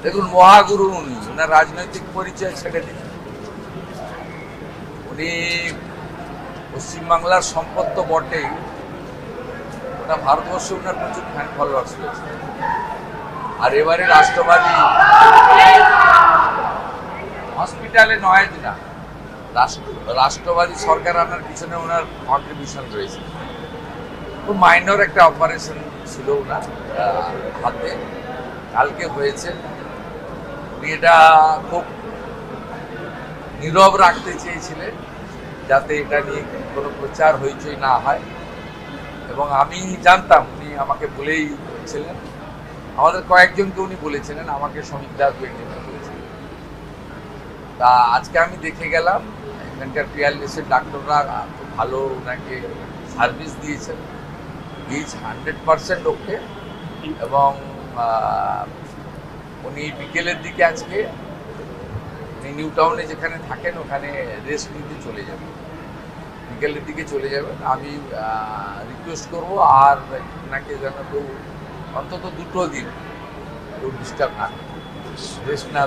দেখুন, মহাগুরু উনি, ওনার রাজনৈতিক পরিচয় ছেড়ে দিন। উনি পশ্চিমবাংলার সম্পদ তো বটেই, ওটা ভারতবর্ষে ওনার প্রচুর ফ্যান ফলোয়ার্স রয়েছে। আর এবারে রাষ্ট্রবাদী হসপিটালে নয় না, রাষ্ট্রবাদী সরকার আনার পিছনে ওনার কন্ট্রিবিউশন রয়েছে। খুব মাইনর একটা অপারেশন ছিল ওনার হাতে, কালকে হয়েছে। উনি এটা খুব নীরব রাখতে চেয়েছিলেন, যাতে এটা নিয়ে কোনো প্রচার হইচই না হয়। এবং আমি জানতাম, উনি আমাকে বলেই ছিলেন, আমাদের কয়েকজনকে উনি বলেছিলেন, আমাকে শ্রমিক দাস বেঞ্জামিন বলেছিলেন। তা আজকে আমি দেখে গেলাম, এখানকার পিয়ারলেসের ডাক্তাররা খুব ভালো ওনাকে সার্ভিস দিয়েছেন, ইজ 100% ওকে। এবং উনি বিকেলের দিকে আজকে নিউ টাউনে যেখানে থাকেন ওখানে রেস্ট নিতে চলে যাবেন, বিকেলের দিকে চলে যাবেন। আমি রিকোয়েস্ট করব আর ওনাকে যেন কেউ অন্তত 2 দিন কেউ ডিস্টার্ব না, রেস্ট না